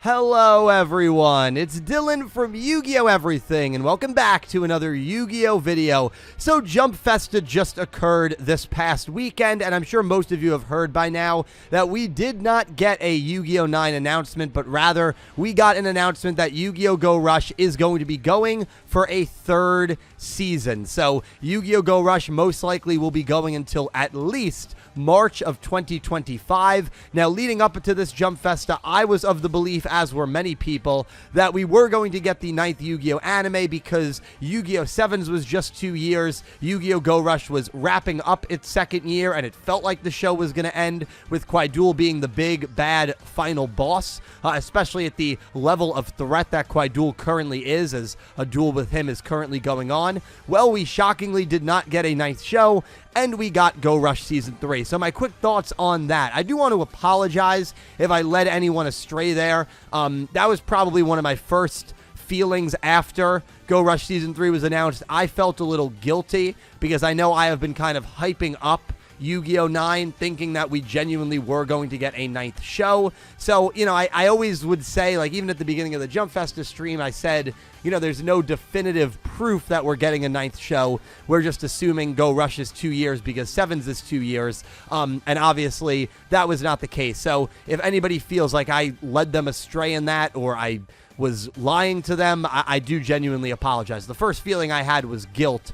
Hello everyone, it's Dylan from Yu-Gi-Oh! Everything, and welcome back to another Yu-Gi-Oh! Video. So Jump Festa just occurred this past weekend, and I'm sure most of you have heard by now that we did not get a Yu-Gi-Oh! 9 announcement, but rather we got an announcement that Yu-Gi-Oh! Go Rush is going to be going for a third season. So Yu-Gi-Oh! Go Rush most likely will be going until at least March of 2025. Now, leading up to this Jump Festa, I was of the belief, as were many people, that we were going to get the 9th Yu-Gi-Oh! Anime because Yu-Gi-Oh! 7s was just 2 years. Yu-Gi-Oh! Go Rush was wrapping up its second year, and it felt like the show was going to end with Kwaidoul being the big, bad final boss, especially at the level of threat that Kwaidoul currently is, as a duel with him is currently going on. Well, we shockingly did not get a 9th show, and we got Go Rush Season 3. So my quick thoughts on that. I do want to apologize if I led anyone astray there. That was probably one of my first feelings after Go Rush Season 3 was announced. I felt a little guilty because I know I have been kind of hyping up Yu-Gi-Oh! 9, thinking that we genuinely were going to get a 9th show. So, you know, I always would say, like, even at the beginning of the Jump Festa stream, I said, you know, there's no definitive proof that we're getting a 9th show. We're just assuming Go Rush is 2 years because 7s is 2 years. And obviously, that was not the case. So, if anybody feels like I led them astray in that, or I was lying to them, I do genuinely apologize. The first feeling I had was guilt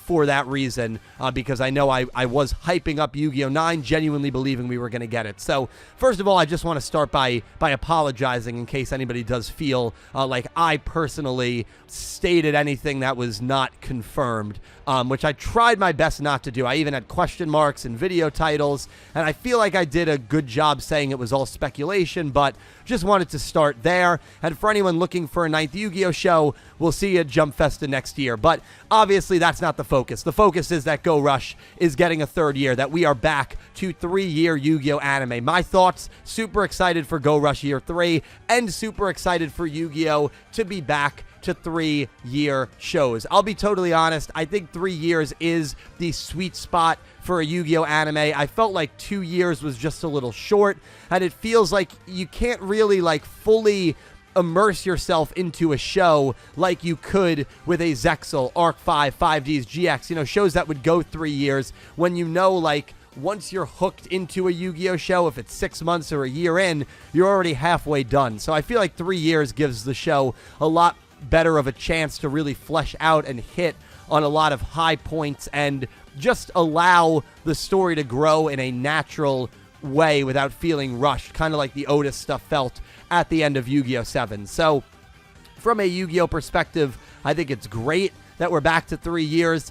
for that reason, because I know I was hyping up Yu-Gi-Oh! 9, genuinely believing we were going to get it. So, first of all, I just want to start by apologizing in case anybody does feel like I personally stated anything that was not confirmed, which I tried my best not to do. I even had question marks in video titles, and I feel like I did a good job saying it was all speculation, but just wanted to start there. And for anyone looking for a 9th Yu-Gi-Oh! Show, we'll see you at Jump Festa next year. But obviously, that's not the focus. The focus is that Go Rush is getting a third year, that we are back to 3-year Yu-Gi-Oh! Anime. My thoughts, super excited for Go Rush Year 3, and super excited for Yu-Gi-Oh! To be back to 3-year shows. I'll be totally honest, I think 3 years is the sweet spot for a Yu-Gi-Oh! Anime. I felt like 2 years was just a little short, and it feels like you can't really like fully immerse yourself into a show like you could with a Zexal, Arc 5, 5Ds, GX, you know, shows that would go 3 years when you know, like, once you're hooked into a Yu-Gi-Oh! Show, if it's 6 months or a year in, you're already halfway done. So I feel like 3 years gives the show a lot better of a chance to really flesh out and hit on a lot of high points and just allow the story to grow in a natural way without feeling rushed, kind of like the Otis stuff felt at the end of Yu-Gi-Oh! 7. So from a Yu-Gi-Oh! Perspective, I think it's great that we're back to 3 years.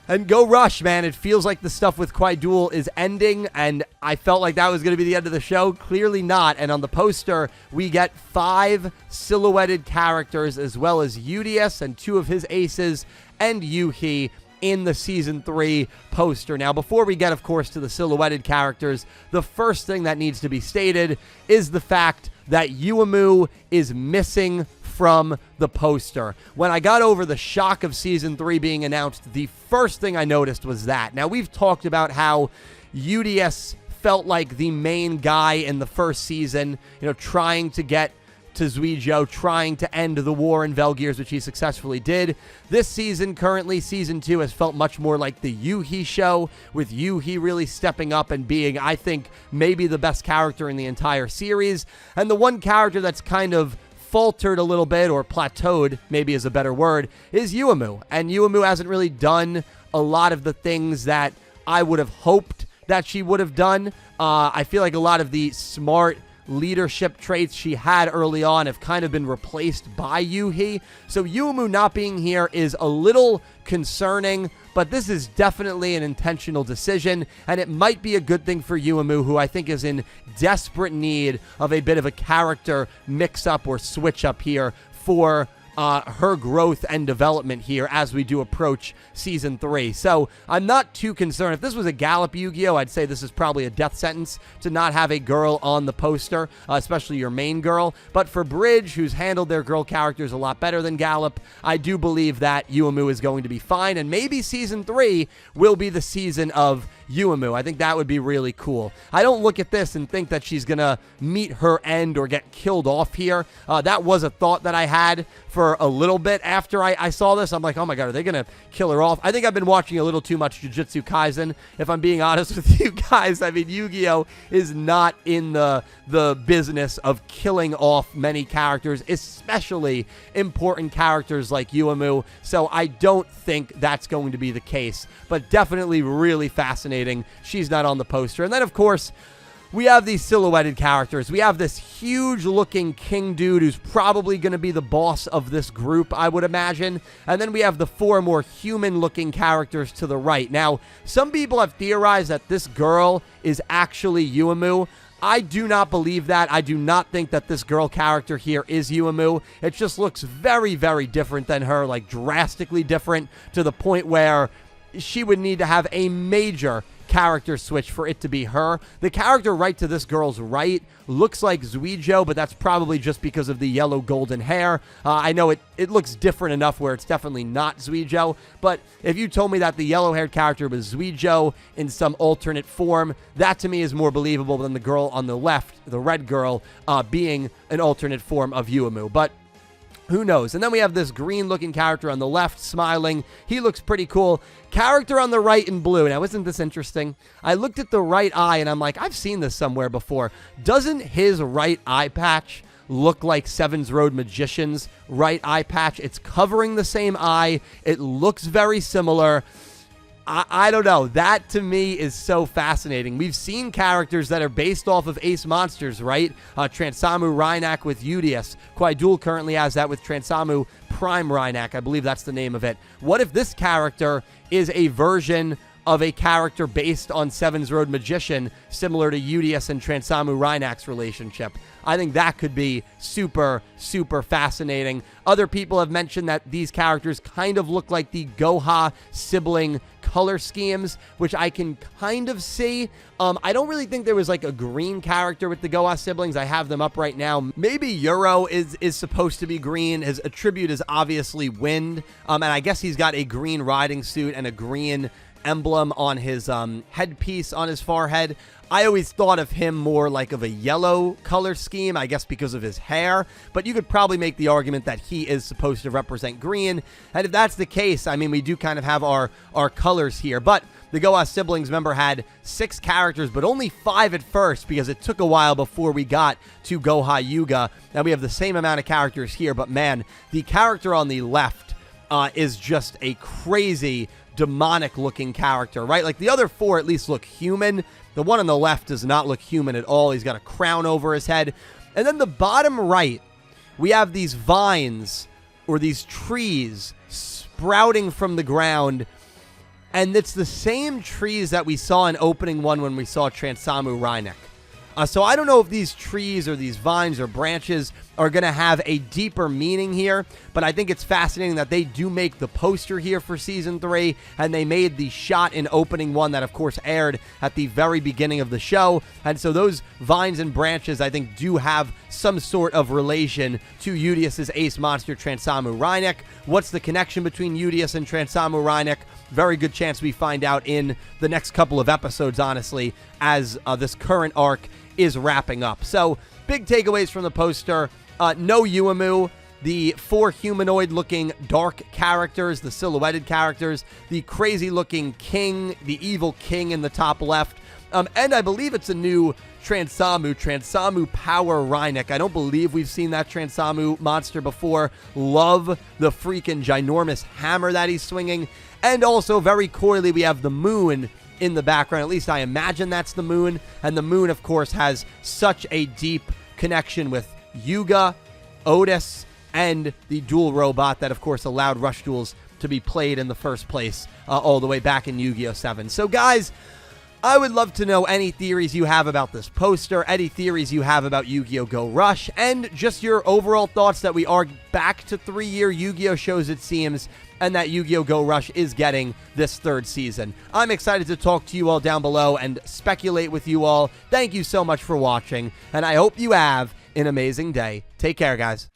And Go Rush, man, it feels like the stuff with Kwaidoul is ending, and I felt like that was going to be the end of the show. Clearly not. And on the poster, we get 5 silhouetted characters, as well as Udius and 2 of his aces, and Yuhi in the Season 3 poster. Now, before we get, of course, to the silhouetted characters, the first thing that needs to be stated is the fact that Yuumu is missing from the poster. When I got over the shock of Season 3 being announced, the first thing I noticed was that. Now, we've talked about how UDS felt like the main guy in the first season, you know, trying to get to Yugioh, trying to end the war in Velgears, which he successfully did. This season, currently, Season 2 has felt much more like the Yuhi show, with Yuhi really stepping up and being, I think, maybe the best character in the entire series. And the one character that's kind of faltered a little bit, or plateaued, maybe is a better word, is Yuumu. And Yuumu hasn't really done a lot of the things that I would have hoped that she would have done. I feel like a lot of the smart leadership traits she had early on have kind of been replaced by Yuhi. So Yuumu not being here is a little concerning, but this is definitely an intentional decision, and it might be a good thing for Yuumu, who I think is in desperate need of a bit of a character mix-up or switch-up here for her growth and development here as we do approach Season 3. So I'm not too concerned. If this was a Gallop Yu-Gi-Oh!, I'd say this is probably a death sentence to not have a girl on the poster, especially your main girl. But for Bridge, who's handled their girl characters a lot better than Gallop, I do believe that Yuumu is going to be fine, and maybe Season 3 will be the season of Yuumu. I think that would be really cool. I don't look at this and think that she's going to meet her end or get killed off here. That was a thought that I had for a little bit after I saw this. I'm like, oh my God, are they going to kill her off? I think I've been watching a little too much Jujutsu Kaisen, if I'm being honest with you guys. I mean, Yu-Gi-Oh! Is not in the business of killing off many characters, especially important characters like Yuumu. So I don't think that's going to be the case, but definitely really fascinating. She's not on the poster. And then, of course, we have these silhouetted characters. We have this huge-looking king dude who's probably going to be the boss of this group, I would imagine. And then we have the 4 more human-looking characters to the right. Now, some people have theorized that this girl is actually Yuumu. I do not believe that. I do not think that this girl character here is Yuumu. It just looks very, very different than her, like drastically different, to the point where she would need to have a major character switch for it to be her. The character right to this girl's right looks like Yugioh, but that's probably just because of the yellow golden hair. I know it looks different enough where it's definitely not Yugioh, but if you told me that the yellow-haired character was Yugioh in some alternate form, that to me is more believable than the girl on the left, the red girl, being an alternate form of Yuumu. But who knows? And then we have this green-looking character on the left, smiling. He looks pretty cool. Character on the right in blue. Now, isn't this interesting? I looked at the right eye, and I'm like, I've seen this somewhere before. Doesn't his right eye patch look like Seven's Road Magician's right eye patch? It's covering the same eye. It looks very similar. I don't know. That, to me, is so fascinating. We've seen characters that are based off of Ace Monsters, right? Transamu Rhynak with Udius. Quaidul currently has that with Transamu Prime Rhynak. I believe that's the name of it. What if this character is a version of a character based on Seven's Road Magician, similar to Udius and Transamu Rhynak's relationship? I think that could be super, super fascinating. Other people have mentioned that these characters kind of look like the Goha sibling color schemes, which I can kind of see. I don't really think there was like a green character with the Goha siblings. I have them up right now. Maybe Yugioh is supposed to be green. His attribute is obviously wind, and I guess he's got a green riding suit and a green emblem on his headpiece on his forehead. I always thought of him more like of a yellow color scheme, I guess because of his hair, but you could probably make the argument that he is supposed to represent green, and if that's the case, I mean, we do kind of have our colors here. But the Goha siblings, remember, had 6 characters, but only 5 at first, because it took a while before we got to Goha Yuga. Now we have the same amount of characters here, but man, the character on the left is just a crazy demonic looking character, right? Like the other 4 at least look human. The one on the left does not look human at all. He's got a crown over his head. And then the bottom right, we have these vines or these trees sprouting from the ground. And it's the same trees that we saw in opening 1 when we saw Transamu Rhynak. So I don't know if these trees or these vines or branches are going to have a deeper meaning here, but I think it's fascinating that they do make the poster here for Season 3, and they made the shot in opening 1 that, of course, aired at the very beginning of the show. And so those vines and branches, I think, do have some sort of relation to Udius's ace monster, Transamu Rhynak. What's the connection between Udius and Transamu Rhynak? Very good chance we find out in the next couple of episodes, honestly, as this current arc is wrapping up. So, big takeaways from the poster. No Yuumu. The 4 humanoid-looking dark characters, the silhouetted characters, the crazy-looking king, the evil king in the top left, and I believe it's a new Transamu Power Rhynak. I don't believe we've seen that Transamu monster before. Love the freaking ginormous hammer that he's swinging. And also, very coyly, we have the moon in the background. At least I imagine that's the moon. And the moon, of course, has such a deep connection with Yuga, Otis, and the dual robot that, of course, allowed Rush Duels to be played in the first place all the way back in Yu-Gi-Oh! 7. So, guys, I would love to know any theories you have about this poster, any theories you have about Yu-Gi-Oh! Go Rush, and just your overall thoughts that we are back to 3-year Yu-Gi-Oh! Shows, it seems, and that Yu-Gi-Oh! Go Rush is getting this 3rd season. I'm excited to talk to you all down below and speculate with you all. Thank you so much for watching, and I hope you have an amazing day. Take care, guys.